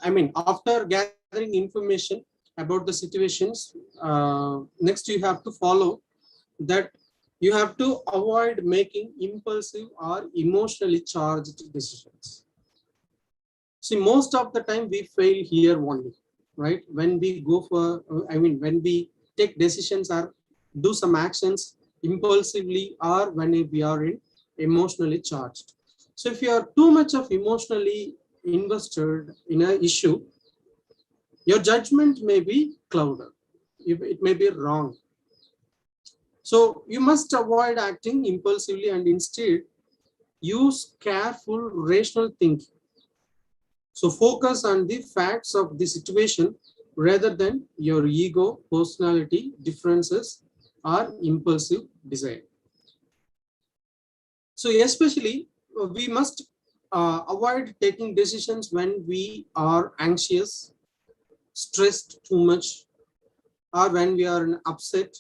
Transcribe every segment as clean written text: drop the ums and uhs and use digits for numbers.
I mean, after gathering information about the situations, next you have to follow that you have to avoid making impulsive or emotionally charged decisions. See, most of the time we fail here only, right? When we go for, I mean, when we take decisions or do some actions impulsively or when we are in emotionally charged. So if you are too much of emotionally invested in an issue, your judgment may be clouded. It may be wrong. So you must avoid acting impulsively and instead use careful rational thinking. So focus on the facts of the situation rather than your ego, personality differences, or impulsive desire. So especially we must avoid taking decisions when we are anxious, stressed too much, or when we are upset,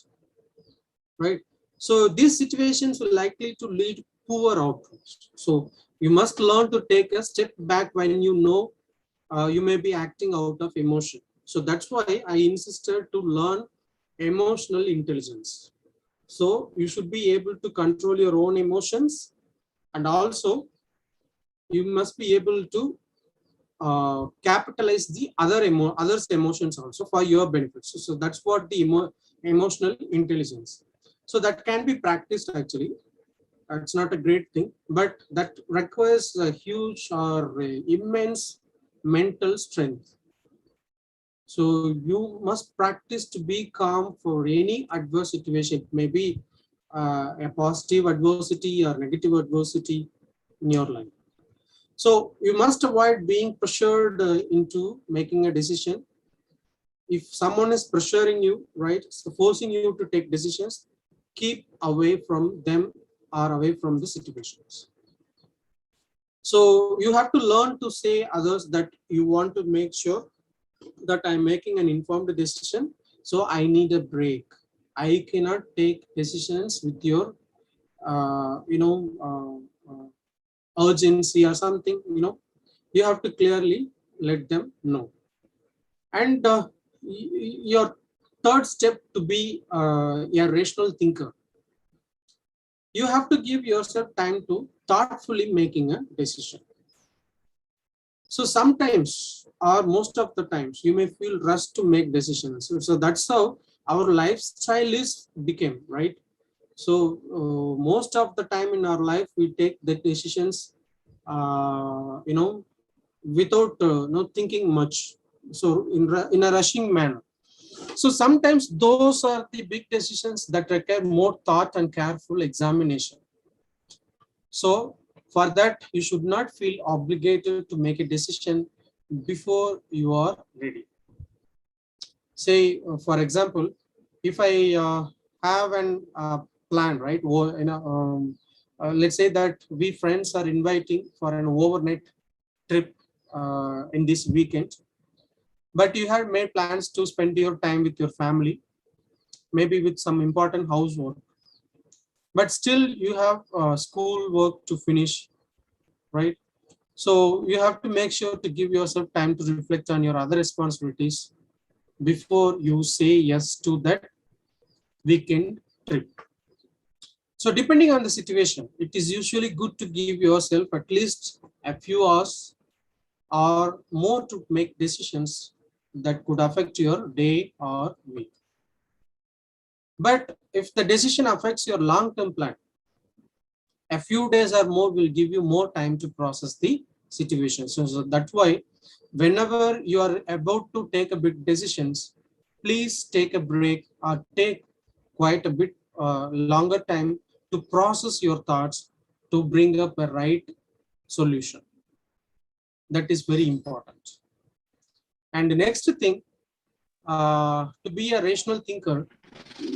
right? So these situations will likely to lead poor outcomes. So you must learn to take a step back when you know you may be acting out of emotion. So that's why I insisted to learn emotional intelligence. So you should be able to control your own emotions, and also you must be able to capitalize the others emotions also for your benefit. So that's what the emotional intelligence. So that can be practiced actually. It's not a great thing, but that requires a huge or immense mental strength. So you must practice to be calm for any adverse situation. It may be a positive adversity or negative adversity in your life. So you must avoid being pressured into making a decision. If someone is pressuring you, right, so forcing you to take decisions, keep away from them or away from the situations. So you have to learn to say others that you want to make sure that I'm making an informed decision. So I need a break. I cannot take decisions with your, urgency or something. You have to clearly let them know. And your third step to be a rational thinker, you have to give yourself time to thoughtfully making a decision. So sometimes or most of the times you may feel rushed to make decisions. So that's how our lifestyle is became, right? So most of the time in our life we take the decisions without not thinking much, so in a rushing manner. So sometimes those are the big decisions that require more thought and careful examination. So for that, you should not feel obligated to make a decision before you are ready. Say, for example, if I have an plan, right? Or, let's say that we friends are inviting for an overnight trip in this weekend, but you have made plans to spend your time with your family, maybe with some important housework, but still you have school work to finish, right? So you have to make sure to give yourself time to reflect on your other responsibilities before you say yes to that weekend trip. So depending on the situation, it is usually good to give yourself at least a few hours or more to make decisions that could affect your day or week. But if the decision affects your long-term plan, a few days or more will give you more time to process the situation. So that's why whenever you are about to take a big decisions, please take a break or take quite a bit longer time to process your thoughts to bring up a right solution. That is very important. And the next thing, to be a rational thinker,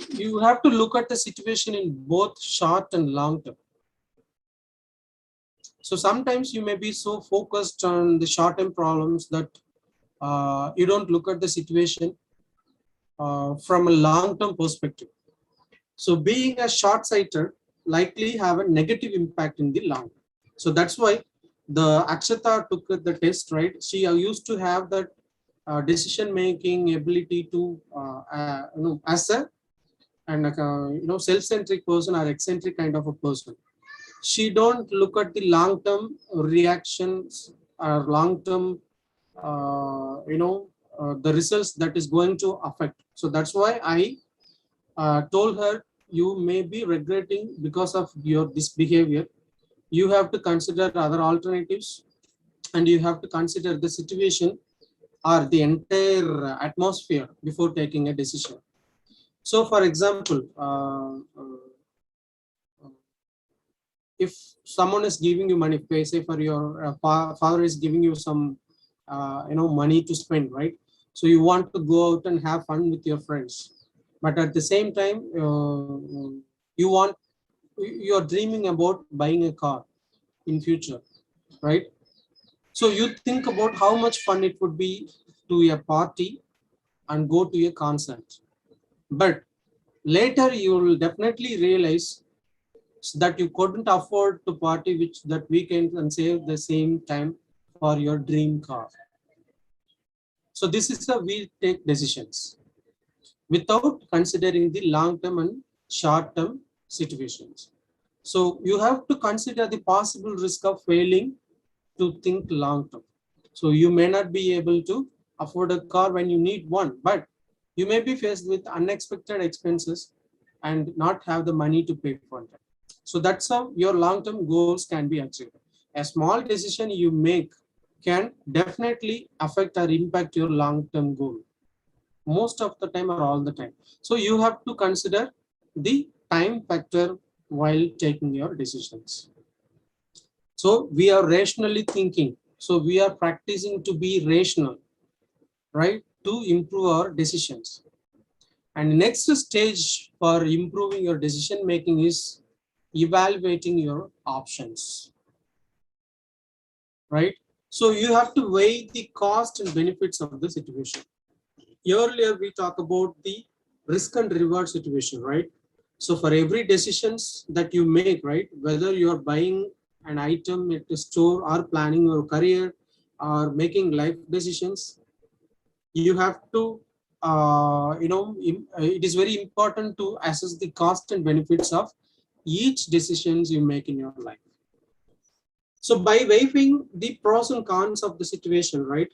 you have to look at the situation in both short and long term. So sometimes you may be so focused on the short-term problems that you don't look at the situation from a long-term perspective. So being a short-sighted likely have a negative impact in the long. So that's why the Akshata took the test, right? She used to have that decision making ability to as a and self-centric person or eccentric kind of a person. She don't look at the long-term reactions or long-term the results that is going to affect. So that's why I told her, you may be regretting because of your this behavior. You have to consider other alternatives, and you have to consider the situation or the entire atmosphere before taking a decision. So for example, if someone is giving you money, say for your father is giving you some money to spend, right? So you want to go out and have fun with your friends, but at the same time you want, you are dreaming about buying a car in future, right? So you think about how much fun it would be to a party and go to a concert, but later you will definitely realize that you couldn't afford to party which that weekend and save the same time for your dream car. So this is how we take decisions without considering the long term and short term situations. So you have to consider the possible risk of failing to think long term. So you may not be able to afford a car when you need one, but you may be faced with unexpected expenses and not have the money to pay for them. So that's how your long-term goals can be achieved. A small decision you make can definitely affect or impact your long-term goal most of the time or all the time. So you have to consider the time factor while taking your decisions. So we are rationally thinking. So we are practicing to be rational, right? To improve our decisions. And next stage for improving your decision making is evaluating your options, right? So you have to weigh the cost and benefits of the situation. Earlier we talked about the risk and reward situation, right? So for every decisions that you make, right, whether you are buying an item at a store or planning your career or making life decisions, you have to it is very important to assess the cost and benefits of each decisions you make in your life. So by weighing the pros and cons of the situation, right,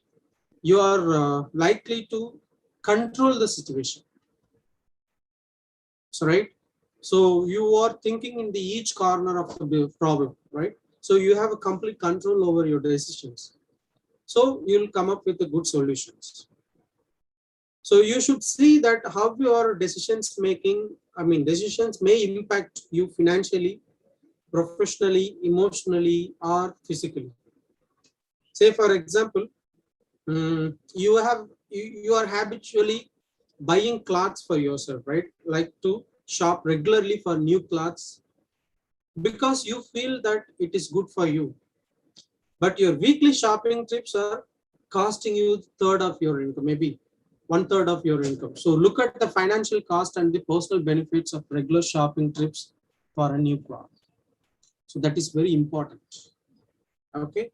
you are likely to control the situation. So right, so you are thinking in the each corner of the problem, right? So you have a complete control over your decisions, so you'll come up with the good solutions. So you should see that how your decisions making, I mean, decisions may impact you financially, professionally, emotionally, or physically. Say, for example, you are habitually buying clothes for yourself, right? Like to shop regularly for new clothes because you feel that it is good for you. But your weekly shopping trips are costing you third of your income, maybe one third of your income. So look at the financial cost and the personal benefits of regular shopping trips for a new cloth. So that is very important. Okay.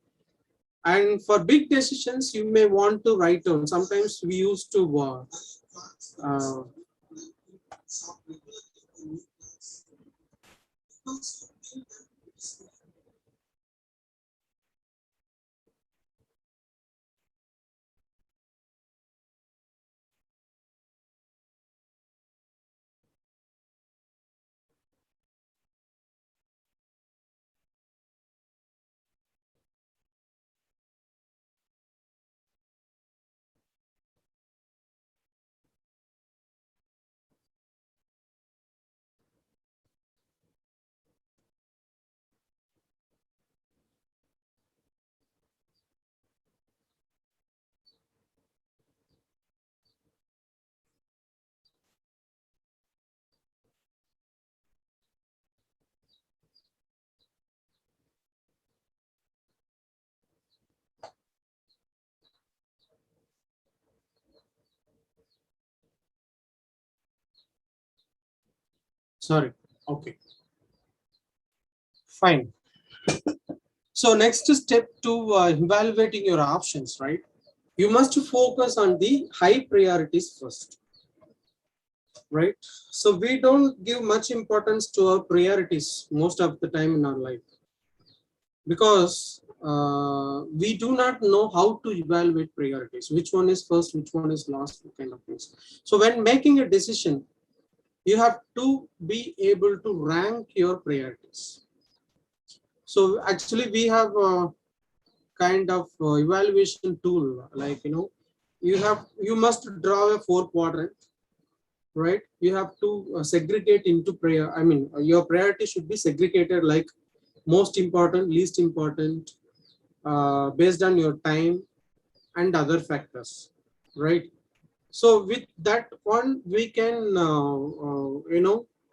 And for big decisions, you may want to write down. Sometimes we used to uh, sorry. Okay, fine. So next step to evaluating your options, right? You must focus on the high priorities first, right? So we don't give much importance to our priorities most of the time in our life because we do not know how to evaluate priorities, which one is first, which one is last, kind of things. So when making a decision, you have to be able to rank your priorities. So actually we have a kind of evaluation tool, like, you must draw a 4 quadrant, right? You have to segregate into your priority should be segregated like most important, least important, based on your time and other factors, right? So with that one, we can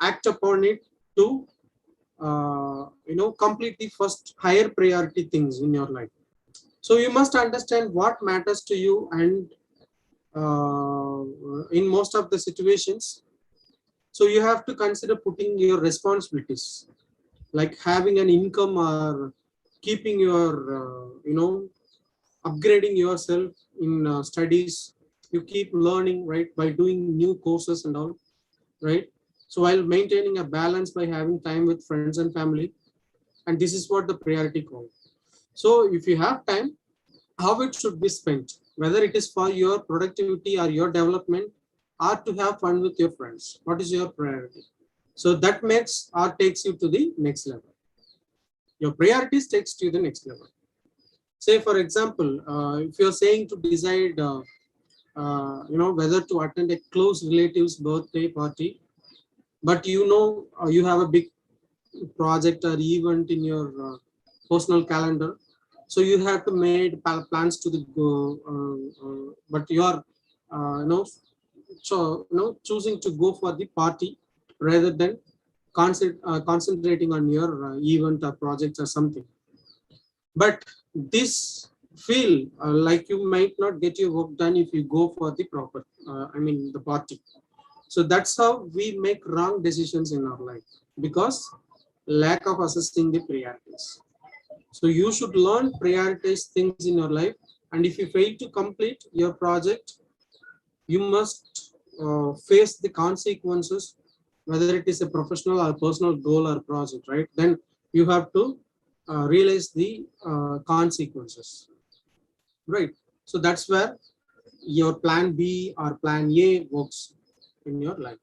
act upon it to complete the first higher priority things in your life. So you must understand what matters to you, and in most of the situations, so you have to consider putting your responsibilities, like having an income or keeping your upgrading yourself in studies. You keep learning, right, by doing new courses and all, right? So while maintaining a balance by having time with friends and family, and this is what the priority call. So if you have time, how it should be spent, whether it is for your productivity or your development, or to have fun with your friends, what is your priority? So that makes or takes you to the next level. Your priorities takes to the next level. Say for example, if you're saying to decide whether to attend a close relative's birthday party, but you have a big project or event in your personal calendar, so you have to made plans to the go, but you are choosing to go for the party rather than concentrating on your event or projects or something. But this feel like you might not get your work done if you go for the proper the party. So that's how we make wrong decisions in our life, because lack of assessing the priorities. So you should learn prioritize things in your life, and if you fail to complete your project, you must face the consequences, whether it is a professional or personal goal or project, right? Then you have to realize the consequences, right? So that's where your plan B or plan A works in your life.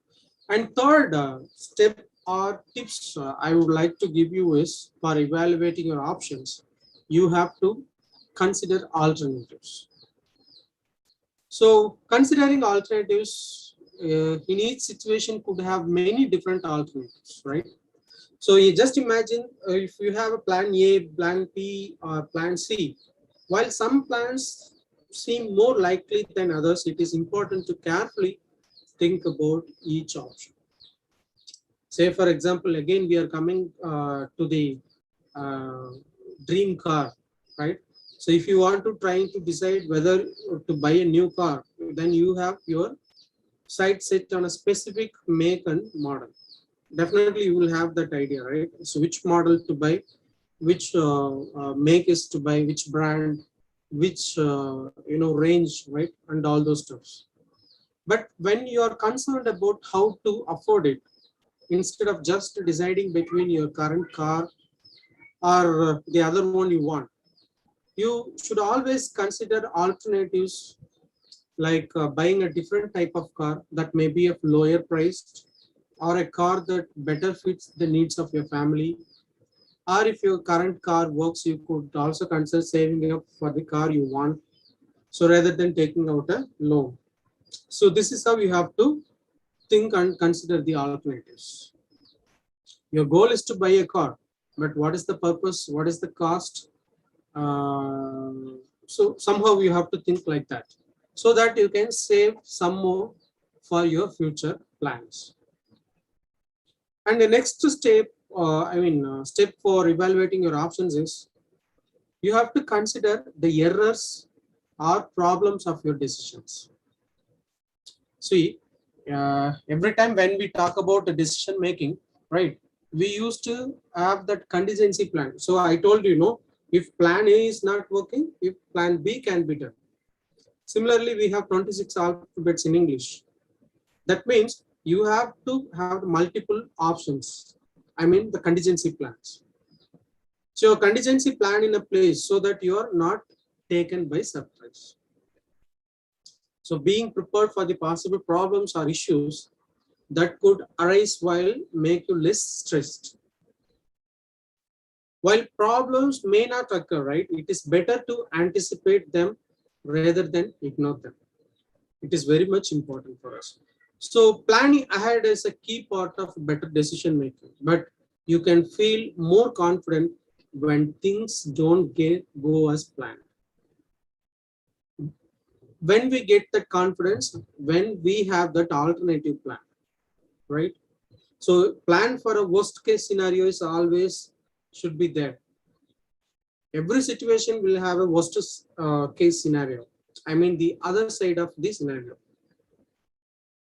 And third step or tips I would like to give you is, for evaluating your options, you have to consider alternatives. So considering alternatives in each situation could have many different alternatives, right? So you just imagine if you have a plan A, plan B, or plan C. While some plans seem more likely than others, it is important to carefully think about each option. Say, for example, again, we are coming to the uh, dream car, right? So if you want to try to decide whether to buy a new car, then you have your sight set on a specific make and model. Definitely you will have that idea, right? So which model to buy, which make is to buy, which brand, which range, right? And all those stuffs. But when you are concerned about how to afford it, instead of just deciding between your current car or the other one you want, you should always consider alternatives, like buying a different type of car that may be of lower priced, or a car that better fits the needs of your family. Or if your current car works, you could also consider saving up for the car you want, so rather than taking out a loan. So this is how you have to think and consider the alternatives. Your goal is to buy a car, but what is the purpose? What is the cost? Uh, so somehow you have to think like that, so that you can save some more for your future plans. And the next step, step for evaluating your options is, you have to consider the errors or problems of your decisions. See, every time when we talk about the decision making, right, we used to have that contingency plan. So I told you, If plan A is not working, if plan B can be done. Similarly, we have 26 alphabets in English. That means you have to have multiple options. I mean the contingency plans. So a contingency plan in a place so that you are not taken by surprise. So being prepared for the possible problems or issues that could arise while make you less stressed. While problems may not occur, right, it is better to anticipate them rather than ignore them. It is very much important for us. So planning ahead is a key part of better decision making, but you can feel more confident when things don't go as planned. When we get that confidence, when we have that alternative plan, right? So plan for a worst case scenario is always should be there. Every situation will have a worst case scenario. I mean the other side of the scenario.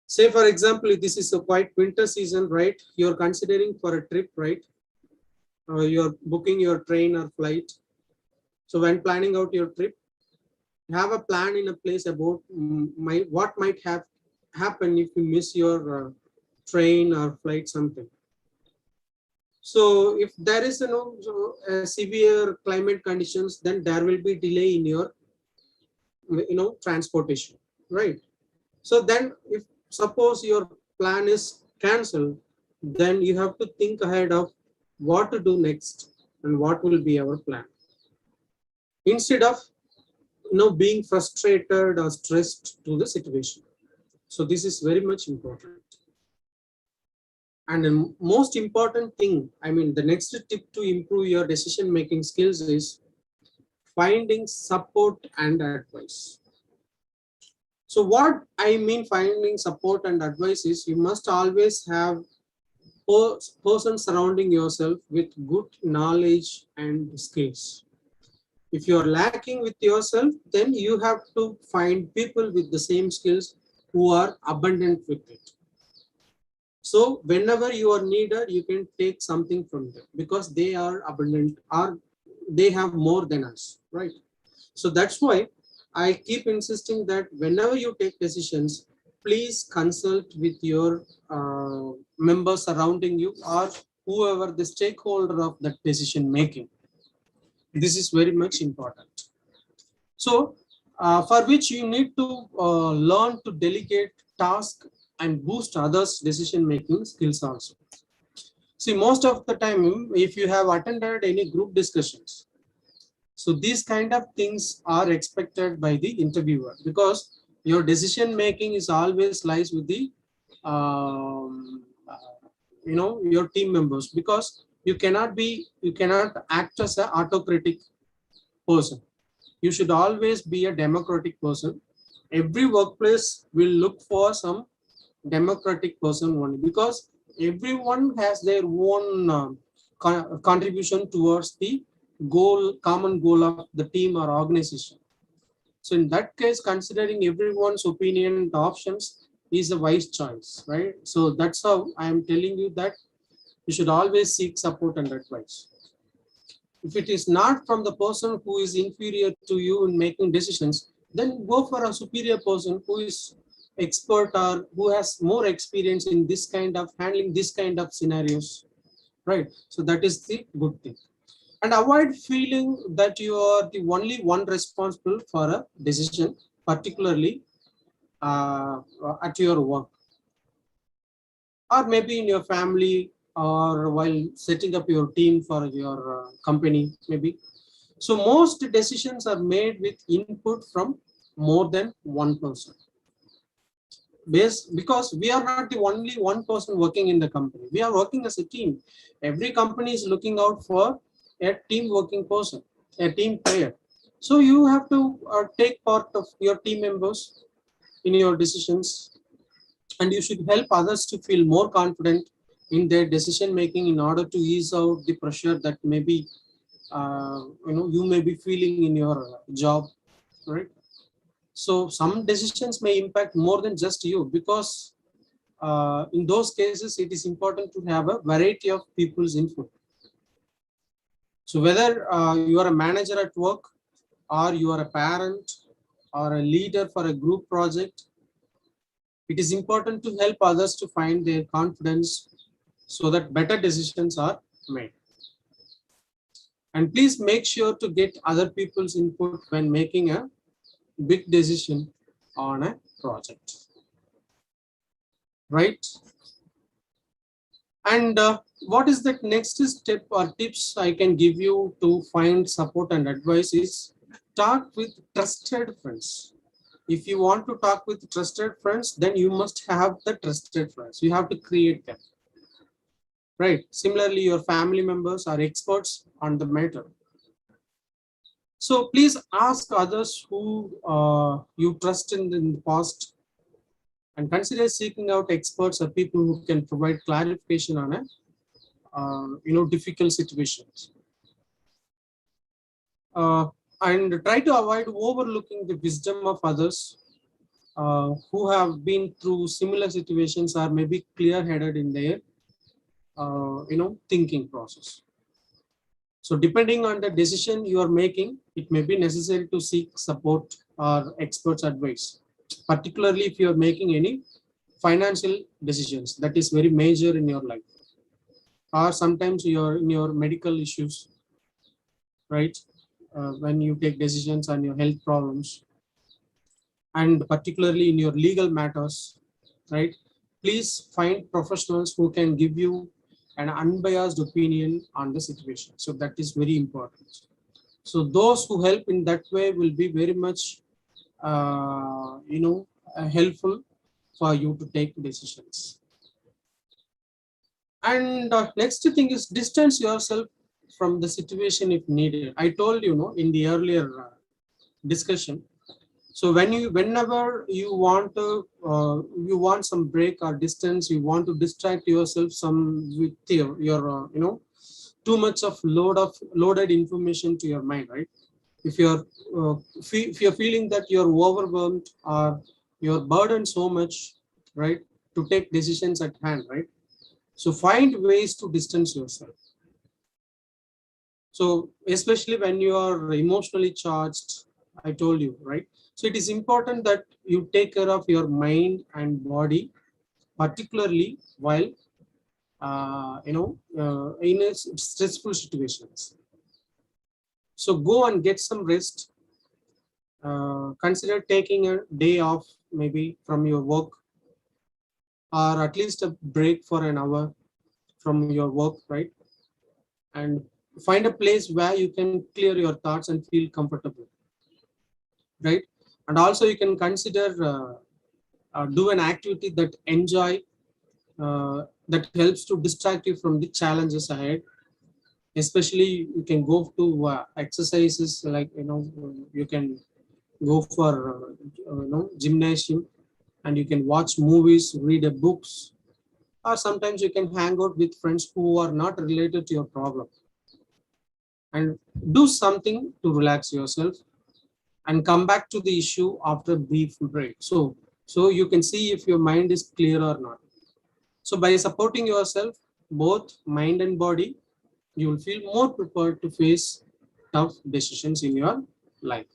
Say for example, this is a quite winter season, right? You're considering for a trip, right? You're booking your train or flight. So when planning out your trip, have a plan in a place about what might have happen if you miss your train or flight something. So if there is severe climate conditions, then there will be delay in your transportation, right? So then if suppose your plan is cancelled, then you have to think ahead of what to do next and what will be our plan. Instead of being frustrated or stressed to the situation. So this is very much important. And the most important thing, I mean, the next tip to improve your decision making skills is finding support and advice. So what I mean finding support and advice is you must always have person surrounding yourself with good knowledge and skills. If you are lacking with yourself, then you have to find people with the same skills who are abundant with it. So whenever you are needed, you can take something from them because they are abundant or they have more than us, right? So that's why I keep insisting that whenever you take decisions, please consult with your members surrounding you or whoever the stakeholder of that decision making. This is very much important. So for which you need to learn to delegate tasks and boost others' decision making skills also. See, most of the time, if you have attended any group discussions, so these kind of things are expected by the interviewer because your decision making is always lies with the your team members, because you cannot act as an autocratic person. You should always be a democratic person. Every workplace will look for some democratic person only because everyone has their own contribution towards the common goal of the team or organization. So in that case, considering everyone's opinion and options is a wise choice, right? So that's how I am telling you that you should always seek support and advice. If it is not from the person who is inferior to you in making decisions, then go for a superior person who is expert or who has more experience in this kind of handling this kind of scenarios, right? So that is the good thing. And avoid feeling that you are the only one responsible for a decision, particularly at your work or maybe in your family or while setting up your team for your company maybe. So most decisions are made with input from more than one person. Because we are not the only one person working in the company. We are working as a team. Every company is looking out for a team working person, a team player. So you have to take part of your team members in your decisions, and you should help others to feel more confident in their decision making in order to ease out the pressure that maybe you may be feeling in your job, right? So some decisions may impact more than just you, because in those cases it is important to have a variety of people's input. So whether you are a manager at work, or you are a parent, or a leader for a group project, it is important to help others to find their confidence so that better decisions are made. And please make sure to get other people's input when making a big decision on a project, right? And what is that next step or tips I can give you to find support and advice is talk with trusted friends. If you want to talk with trusted friends, then you must have the trusted friends. You have to create them, right? Similarly, your family members are experts on the matter. So please ask others who you trust in the past, and consider seeking out experts or people who can provide clarification on a difficult situations. And try to avoid overlooking the wisdom of others who have been through similar situations or maybe clear-headed in their thinking process. So depending on the decision you are making, it may be necessary to seek support or experts advice, particularly if you are making any financial decisions that is very major in your life, or sometimes you're in your medical issues, right? When you take decisions on your health problems, and particularly in your legal matters, right? Please find professionals who can give you an unbiased opinion on the situation. So that is very important. So those who help in that way will be very much, helpful for you to take decisions. And next thing is distance yourself from the situation if needed. I told in the earlier discussion. So whenever you want to, you want some break or distance, you want to distract yourself some with your too much of loaded information to your mind, right? If you're if you're feeling that you're overwhelmed or you're burdened so much, right, to take decisions at hand, right? So find ways to distance yourself. So especially when you are emotionally charged, I told you, right? So it is important that you take care of your mind and body, particularly while in a stressful situations. So go and get some rest. Consider taking a day off, maybe from your work, or at least a break for an hour from your work, right? And find a place where you can clear your thoughts and feel comfortable, right? And also you can consider do an activity that enjoy, that helps to distract you from the challenges ahead. Especially you can go to exercises, like you can go for gymnasium, and you can watch movies, read a books, or sometimes you can hang out with friends who are not related to your problem, and do something to relax yourself and come back to the issue after a brief break. So you can see if your mind is clear or not. So by supporting yourself, both mind and body, you will feel more prepared to face tough decisions in your life.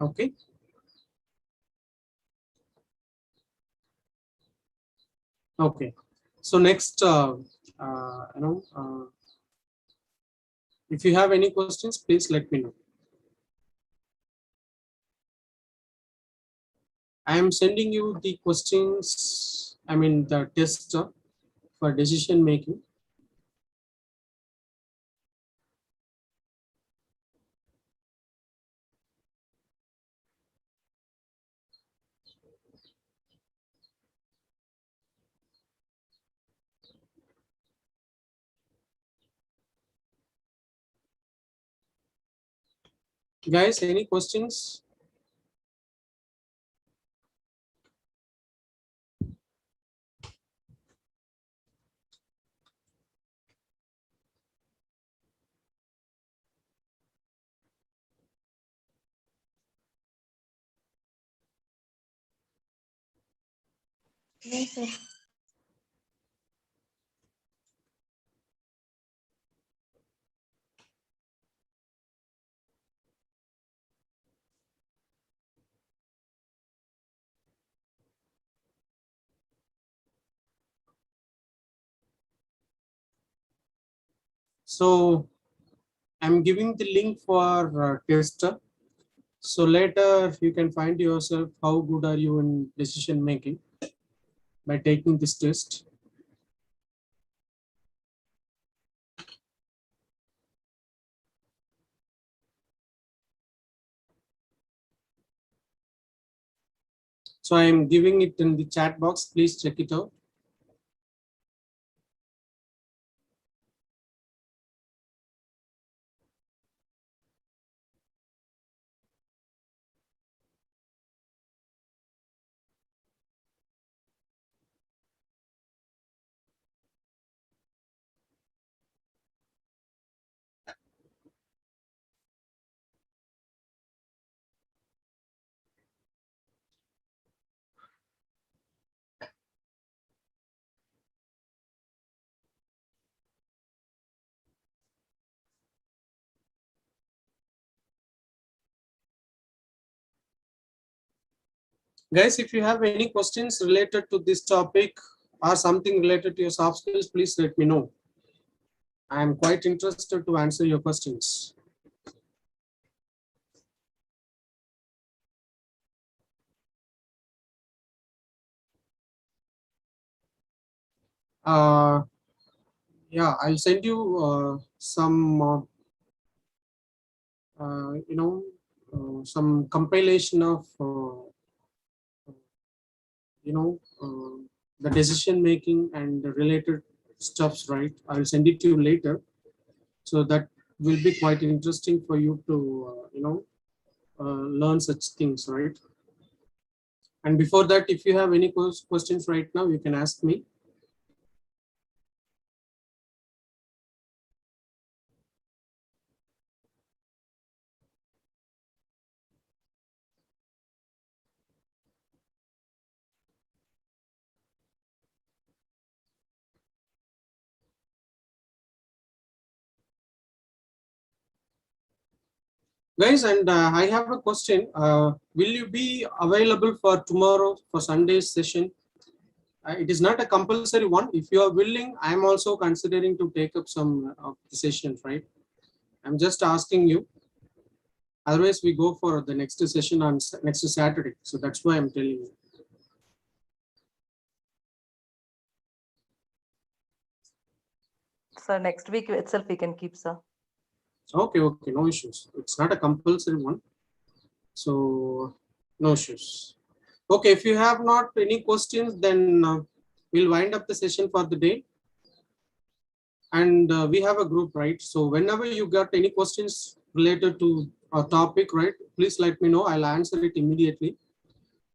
Okay. Okay. So next, if you have any questions, please let me know. I am sending you the questions, I mean the test for decision making. Guys, any questions? Yes, sir. So I'm giving the link for tester. So later you can find yourself how good are you in decision making by taking this test. So I am giving it in the chat box. Please check it out. Guys, if you have any questions related to this topic or something related to your soft skills, please let me know. I am quite interested to answer your questions. Uh, yeah, I'll send you some, some compilation of, the decision making and the related stuffs, right? I'll send it to you later. So that will be quite interesting for you to, learn such things, right? And before that, if you have any questions right now, you can ask me. Guys, and I have a question. Will you be available for tomorrow for Sunday's session? It is not a compulsory one. If you are willing, I am also considering to take up some of the sessions, right? I'm just asking you. Otherwise, we go for the next session on next Saturday. So that's why I'm telling you. Sir, next week itself we can keep, sir. Okay, no issues. It's not a compulsory one. So no issues. Okay, if you have not any questions, then we'll wind up the session for the day. And we have a group, right? So whenever you got any questions related to a topic, right, please let me know. I'll answer it immediately.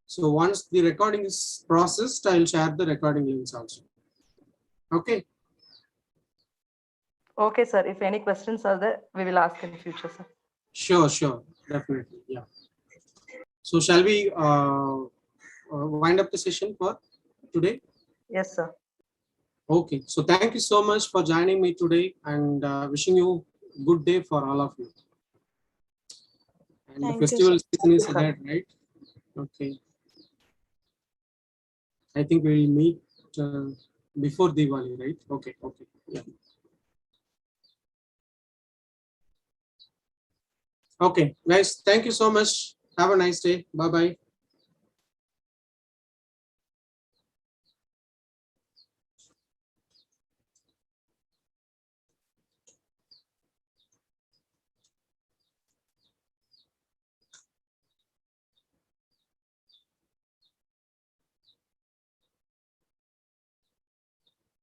So once the recording is processed, I'll share the recording links also. Okay. Okay, sir. If any questions are there, we will ask in future, sir. Sure, definitely. Yeah. So shall we wind up the session for today? Yes, sir. Okay. So thank you so much for joining me today, and wishing you good day for all of you. And the festival season is ahead, right? Okay. I think we'll meet before Diwali, right? Okay. Yeah. Okay, guys. Thank you so much. Have a nice day. Bye bye.